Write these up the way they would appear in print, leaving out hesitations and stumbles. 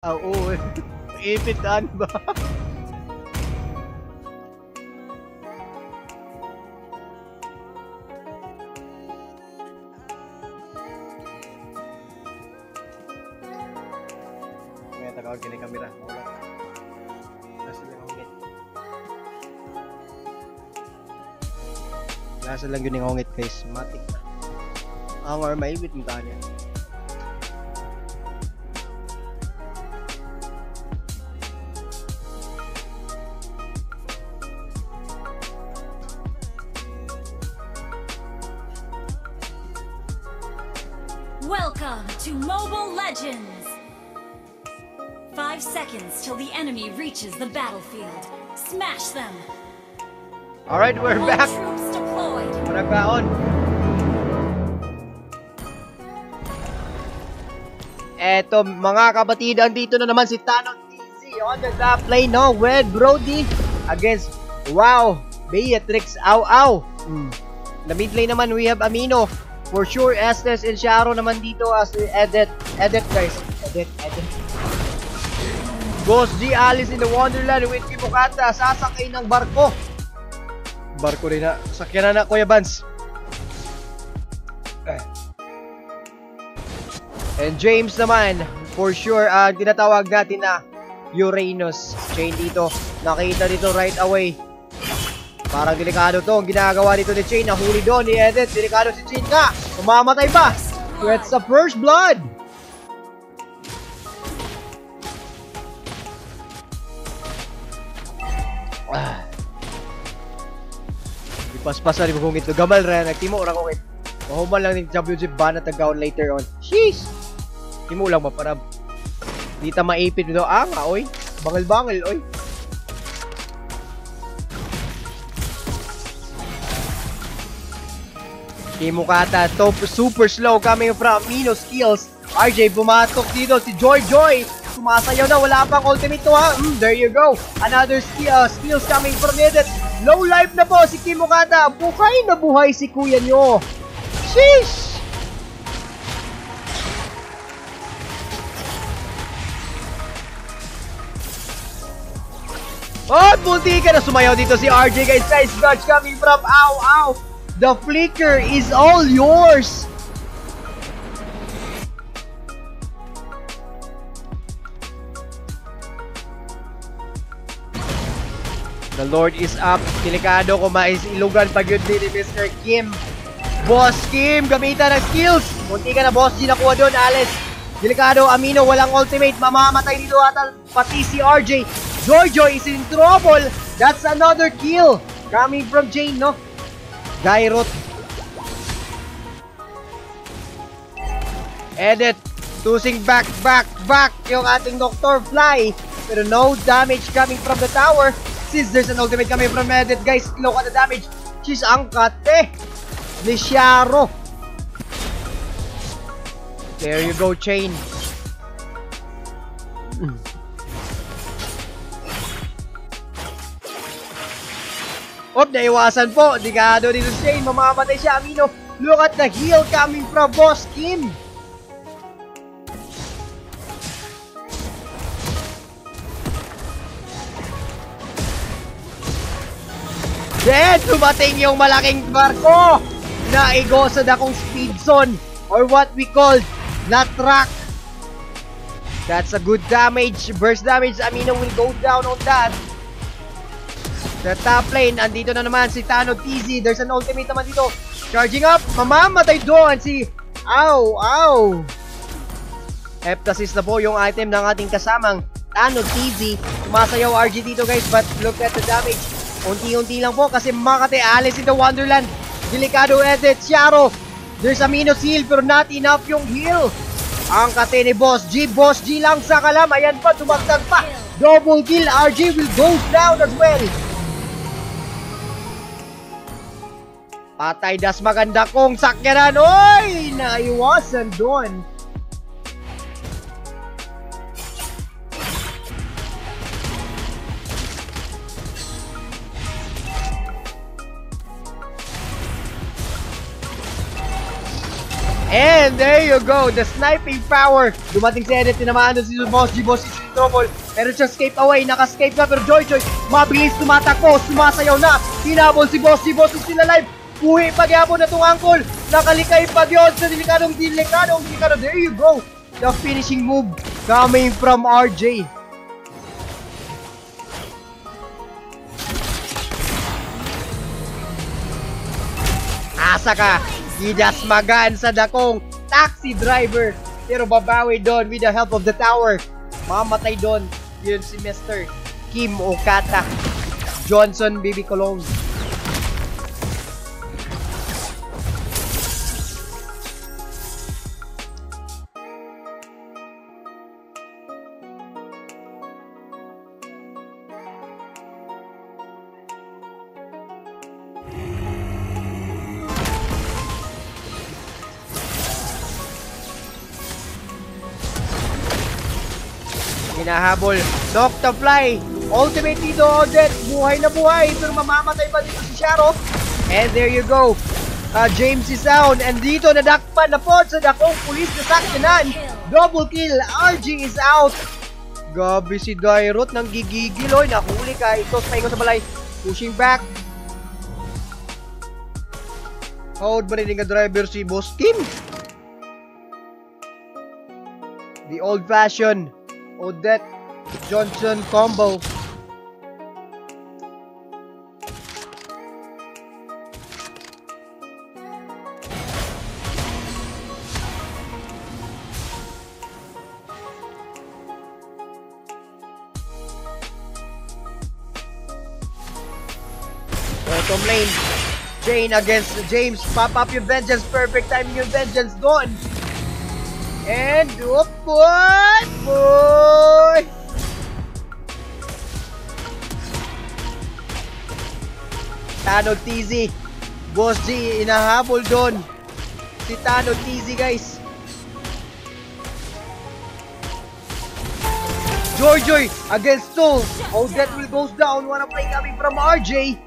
Oo, ipitan ba? May tagawag kini kamera. Nasa lang yun yung hongit guys, matik. Ang or maibit mo tanya. Welcome to Mobile Legends! 5 seconds till the enemy reaches the battlefield. Smash them! Alright, we're All back! troops deployed! Managbaon! Eto mga kapatid, andito na naman si Tano TZ on the top lane, no? With Brody against Beatrix Au. The mid lane naman, we have Amino. For sure, Estes and Sharo naman dito as Edit guys. Edit. Ghost G, Alice in the Wonderland with Kimokata, sasakay ng barko. Barko rin na. Sakyan na Kuya Vance. And James naman, for sure, tinatawag natin na Uranus. Chain dito. Nakita dito right away. Parang delikado to. Ang ginagawa dito ni Chain. Nahuli doon ni Edith. Delikado si Chain nga. Mamamatay ba? It's the first blood. Ipaspasan ni Bugungit to. Gamal rin. Nagtimo orang kong mahuman lang ni WG ba na tagaon later on. Sheesh! Timo lang ba para di ta maipit dito. Nga oy. Bangal-bangal oy. Kimokata, super slow coming from Mino skills. RJ bumatok dito. Si Joy. Sumasayaw na. Wala pang ultimate to ha. There you go. Another skills coming from Edit. Low life na po si Kimokata. Buhay na buhay si kuya nyo. Sheesh! Oh, bunti ka na sumayaw dito si RJ guys. Nice dodge coming from Au. The flicker is all yours. The Lord is up. Delikado kung mailugan pag yun din ni Mr. Kim. Boss Kim, gamitan ng skills. Munti ka na boss, di nakuha doon, Alice. Delikado, Amino, walang ultimate. Mamamatay dito ata pati si RJ. Joy is in trouble. That's another kill. Coming from Jane, no? Gairot. Edit. Tusing back yung ating Dr. Fly. Pero no damage coming from the tower. Since there's an ultimate coming from Edit, guys, look at the damage. She's angkat ni Sharo. There you go, Chain. Naiwasan po. Digado dito si Shane. Mamamatay siya, Amino. Look at the heal coming from Boss Kim. Then, dumating yung malaking barko na igosad akong speed zone or what we call na track. That's a good damage. Burst damage. Amino will go down on that. Sa top lane, andito na naman si Tano TZ. There's an ultimate naman dito. Charging up. Mamamatay doon si Au. Heptasis na po yung item ng ating kasamang Tano TZ. Sumasayaw RG dito guys, but look at the damage. Unti-unti lang po kasi Makate, Alice in the Wonderland. Delikado Edit, Sharo. There's a minus heal pero not enough yung heal. Ang kate ni Boss G lang sa kalam. Ayan pa, tumagtag pa. Double kill, RG will go down as well. Patay das maganda kong sakyanan. Oy! Naiwasan doon. And there you go, the sniping power. Dumating si Edith, tinamaan doon si Boss G, Boss G, si Trouble. Pero siya escape away, naka-escape na. Pero Joy Joy, mabilis tumatakbo, sumasayaw na. Hinabol si Boss G, Boss G still alive. Puhi pagyapon na itong angkol. Nakalikay pag yun sa delikadong. There you go, the finishing move coming from RJ. Asa ka, hidasmagan sa dakong taxi driver. Pero babawi doon with the help of the tower. Mamatay doon. Yun si Mr. Kim Okata Johnson Baby Cologne. Hinahabol, Noctafly, ultimate dito, Odette, buhay na buhay, pero mamamatay pa dito si Sharo. And there you go, James is down, and dito nadakpan na po sa dakong pulis na sakyanan. Double kill, RG is out. Gabi si Dairot nang gigigil, oy, nahuli ka, ito sa sa balay, pushing back. Hold marinig ang driver si Boss Kim. The old-fashioned Odette Johnson combo. Bottom lane, Jane against James. Pop up yung vengeance. Perfect timing yung vengeance doon. And oh boy! Tano TZ, Boss G inahabol doon. Si Tano TZ, guys. Joy against Soul. Odette will goes down. Wanna play coming from RJ.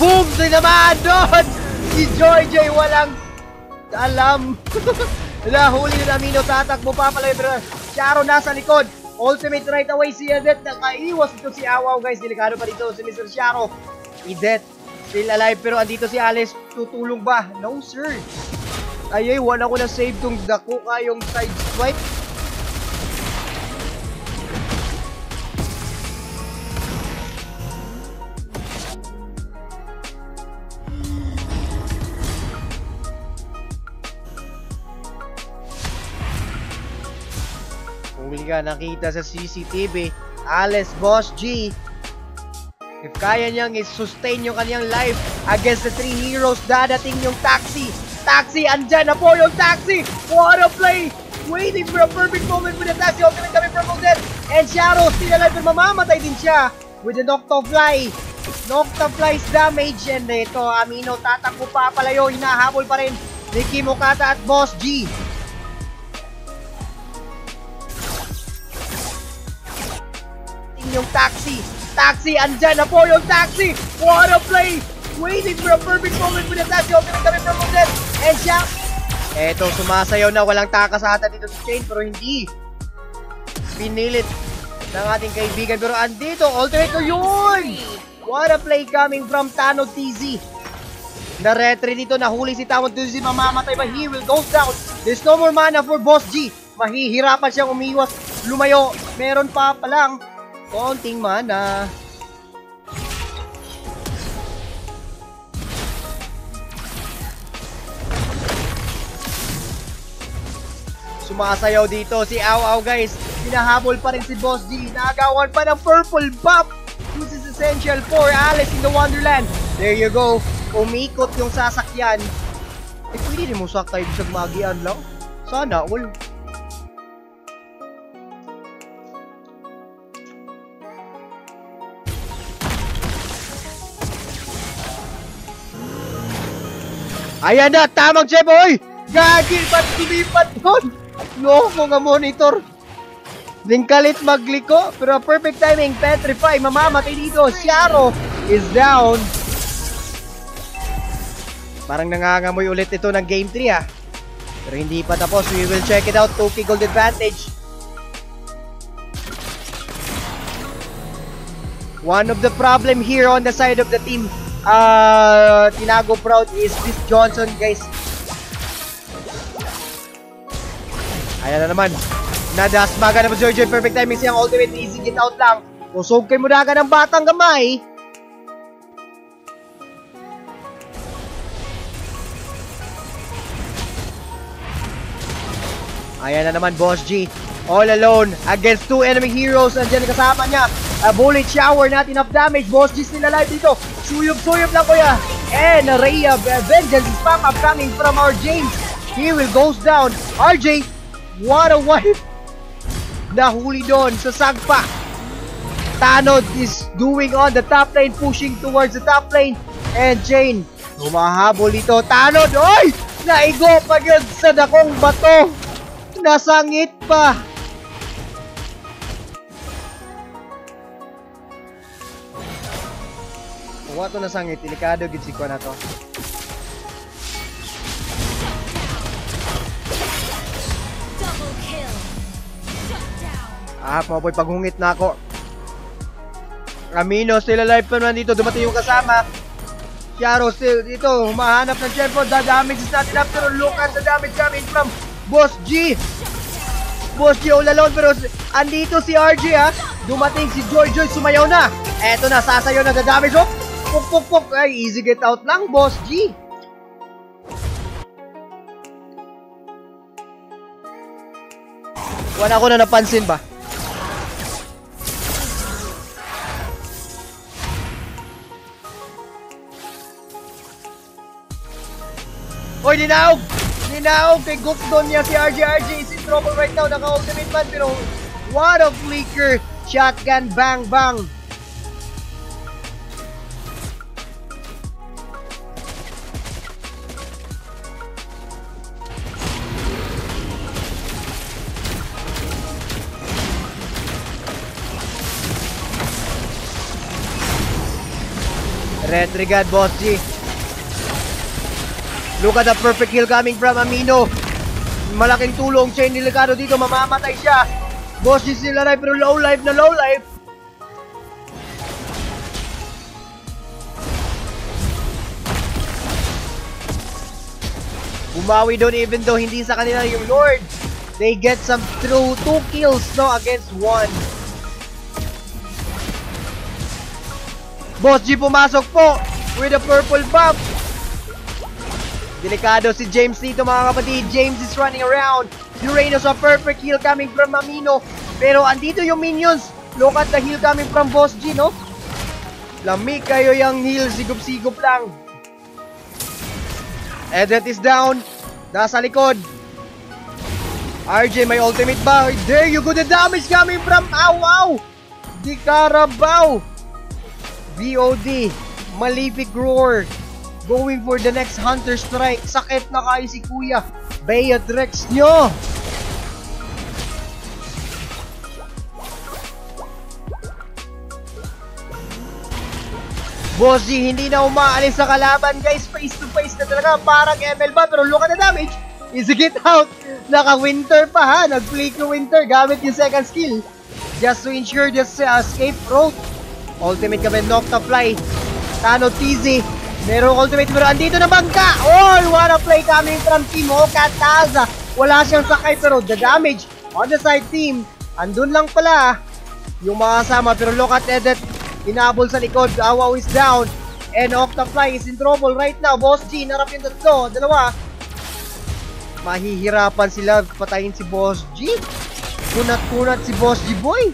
Boom! Naman doon! Si Joy Joy walang alam. Nahuli na Mino, tatakbo pa pala yung Sharo nasa likod. Ultimate right away si Edette. Nakaiwas ito si Awaw, guys. Delikado pa dito si Mr. Sharo. Edette still alive pero andito si Alice. Tutulong ba? No sir. Ay, wala ko na save tong dako kayong side swipe. Huli ka nakita sa CCTV, Alice Boss G. If kaya niyang i-sustain yung kanyang life against the 3 heroes, dadating yung taxi. Taxi, andyan na po yung taxi. What a play! Waiting for a perfect moment with the taxi. Ultimate coming from Odette. And Shadow still alive, pero mamamatay din siya with the Noctafly. Noctafly's damage. And ito, Amino, tatakbo pa palayo. Hinahabol pa rin ni Kim Okata at Boss G. Yung taxi, andyan na po yung taxi. What a play! Waiting for a perfect moment with the taxi. Ultimate coming from Odette. And siya, eto, sumasayaw na, walang takas ata dito si Chain, pero hindi pinilit ng ating kaibigan. Pero andito, ultimate ko yun! What a play coming from Tano TZ. Na-retry dito, nahuli si Tano TZ, mamamatay ba? He will go down. There's no more mana for Boss G. Mahihirapan siyang umiwas, lumayo. Meron pa palang konting mana. Sumasayaw dito si Aw, guys. Hinahabol pa rin si Boss G. Naagawan pa ng purple buff. This is essential for Alice in the Wonderland. There you go. Umikot yung sasakyan. Eh, pwede rin mo sakta yung isang magian lang. Sana all. Ayan na, tamang chef, oy! Gagi, ba't tumipat doon? Loko nga monitor. Lingkalit magliko, pero perfect timing, petrify, mamamatay dito. Xiaro is down. Parang nangangamoy ulit ito ng game 3 ah. Pero hindi pa tapos, we will check it out. 2K gold advantage. One of the problem here on the side of the team Tinago Proud is this Johnson, guys. Ayan na naman. Nadasmaga naman si Joy. Perfect timing siyang ultimate. Easy get out lang. Usog kay Mudaga ng batang gamay. Ayan na naman, Boss G. All alone against 2 enemy heroes. Andiyan kasama niya. A bullet shower, not enough damage. Boss G still alive dito. Suyop-suyop lang kuya. And a ray of vengeance is back up coming from our James. He will goes down. RJ, what a wipe. Nahuli doon sa sagpa. Tanod is doing on the top lane, pushing towards the top lane. And Jane, humahabol dito. Tanod, oy! Naigo pa yun sa dakong bato. Nasangit pa. Wato nasangit, delikado gid si ko na to. Double kill. Shut down. Maboy paghungit na ako. Amino still alive pa naman dito, dumating yung kasama. Xiaro still dito, humahanap ng champion. The damage is not enough, pero look at the damage coming from Boss G. Boss G all alone, pero andito si RG ha. Dumating si Joy, sumayaw na. Eto na, sasayaw na the damage. Oh, puk puk puk. Ay, easy get out lang, Boss G. Wala ko na napansin ba? Oy, dinaog! Dinaog kay Gukdon niya si RJ. RJ is in trouble right now. Naka-ultimate man, pero what a flicker! Shotgun, bang, bang! Retrigad, Boss G. Look at the perfect kill coming from Amino. Malaking tulong, Chain delikado dito, mamamatay siya. Boss G still alive, pero low life na low life. Bumawi doon even though hindi sa kanila yung Lord. They get some through 2 kills no against 1. Boss G pumasok po with a purple buff. Delikado si James dito mga kapatid. James is running around. Uranus a perfect heal coming from Amino. Pero andito yung minions. Look at the heal coming from Boss G, no? Lamig kayo yung heal. Sigop-sigop lang. Edet is down. Nasa likod. RJ may ultimate ba? There you go. The damage coming from Awaw. Di Carabao. VOD. Malefic Roar. Going for the next Hunter Strike. Sakit na kayo si Kuya. Beatrix nyo. Boss G, hindi na umaalis sa kalaban guys. Face to face na talaga. Parang ML ba? Pero look at the damage. Easy get out. Naka-winter pa ha. Nag-flick yung winter gamit yung second skill. Just to ensure the escape route. Ultimate kami, Noctafly. Tano TZ. Merong ultimate pero andito na bangka. Oh, what a play coming from Team Okataza. Wala siyang sakay pero the damage on the side team. Andun lang pala yung mga kasama pero look at Edet. Hinabol sa likod. Awaw is down. And Octafly is in trouble right now. Boss G, narap yung tatlo. Dalawa. Mahihirapan sila patayin si Boss G. Kunat-kunat si Boss G boy.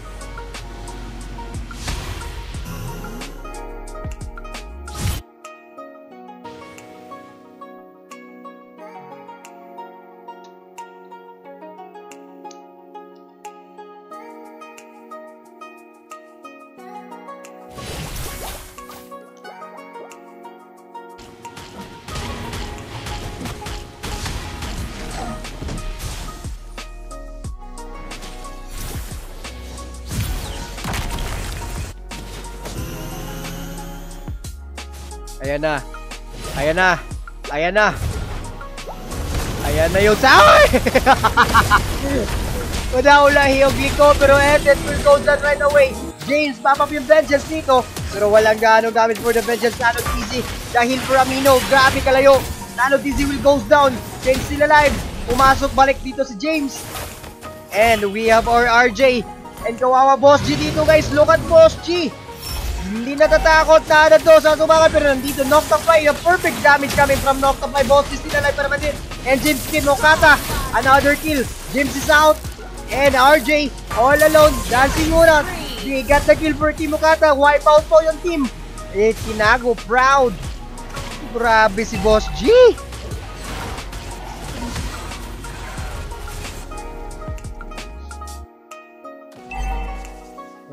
Ayan na. Ayan na. Ayan na. Ayan na yung tower! Wala hiyog liko, pero Edith will go down right away. James, pop up yung vengeance dito. Pero walang gaano gamit for the vengeance. Tano TZ, dahil for Amino, grabe kalayo. Tano TZ will goes down. James still alive. Pumasok balik dito si James. And we have our RJ. And kawawa Boss G dito guys. Look at Boss G. Hindi natatakot na to sa tumakan, pero nandito Noctify. Perfect damage coming from Noctify. Boss G still alive pa naman din. And James Kim Okata. Another kill. James is out. And RJ all alone. Dancing muna. They got the kill for Team Okata. Wipe out po yung team. Eh, tinago. Proud. Grabe si Boss G.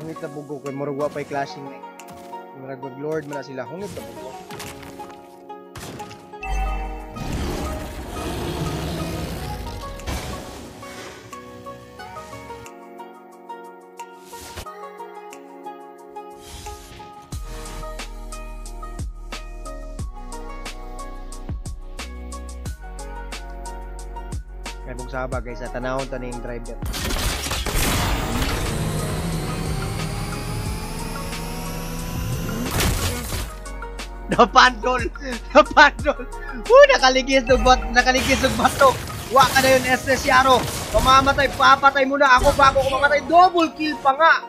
Hungit na bugo. Kaya marugwa pa yung clashing na. Marag mag-lord mo na sila. Hungit na bugo. Kaya kung saba guys, at tanahon ta na yung drive yan. Napandol! Napandol! Nakaligis ng bato! Wa ka na yun, SS Yaro! Pamamatay, papatay mo na ako bago ko mamatay! Double kill pa nga!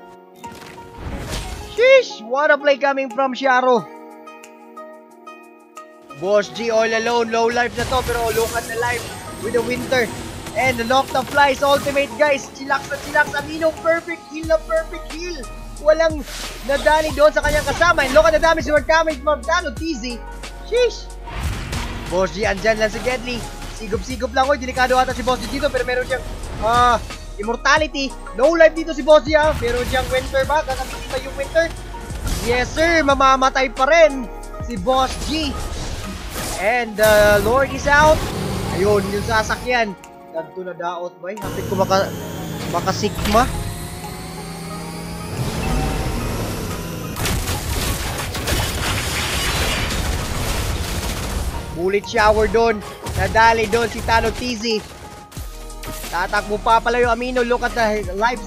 Sheesh! What a play coming from Sharo! Boss G all alone, low life na to, pero look at the life with the winter. And the Noctifly's ultimate guys, chillax na chillax, Amino, perfect heal na perfect heal. Walang nadali doon sa kanyang kasama. And look at the damage were coming from Tano TZ. Sheesh! Boss G, andyan lang si Gedli. Sigop-sigop lang ko, delikado ata si Boss G dito, pero meron siyang immortality. No life dito si Boss G ha. Meron siyang winter ba? Gagamitin ba yung winter? Yes sir, mamamatay pa rin si Boss G. And Lord is out. Ayun, yung sasakyan. Ganto na daot ba? Hapit ko makasigma. Bullet shower doon. Nadali doon si Tano TZ. Tatakbo pa pala yung Amino. Look at the life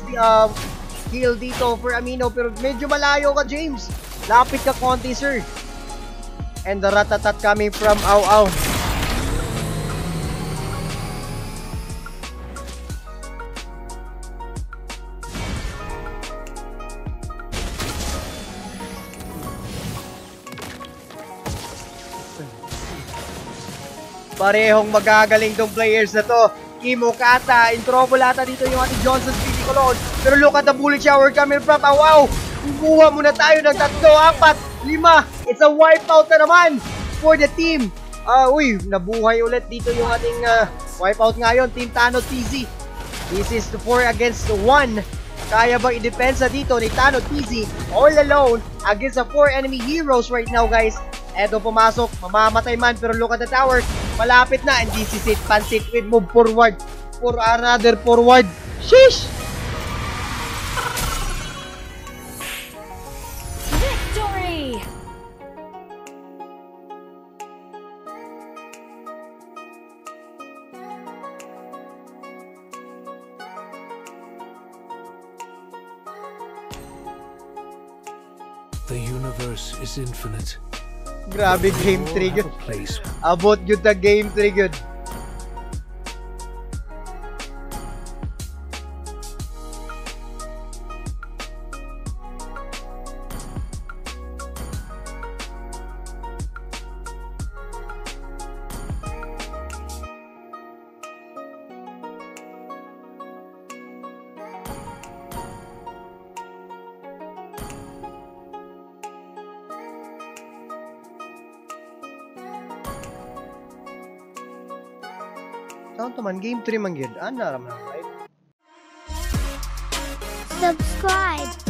kill dito for Amino. Pero medyo malayo ka, James. Lapit ka konti, sir. And the ratatat coming from Au Au. Parehong magagaling tong players na to. Team Okata, in trouble ata dito yung ating Johnson Speedy Colon. Pero look at the bullet shower coming from Au Au. Kukuha muna tayo ng 3, 4, 5. It's a wipeout na naman for the team. Uy, nabuhay ulit dito yung ating wipeout ngayon. Team Tano TZ. This is 4 against 1. Kaya bang i-depensa dito ni Tano TZ all alone against the 4 enemy heroes right now, guys? Eto pumasok, mamamatay man, pero look at the tower. Malapit na, and this is it. Pansit with move forward for another forward. Sheesh! Victory! The universe is infinite. Grabe game trigger. Abot yun the game trigger. Saan to man? Game 3 man yun. Ano naman ang live? Subscribe.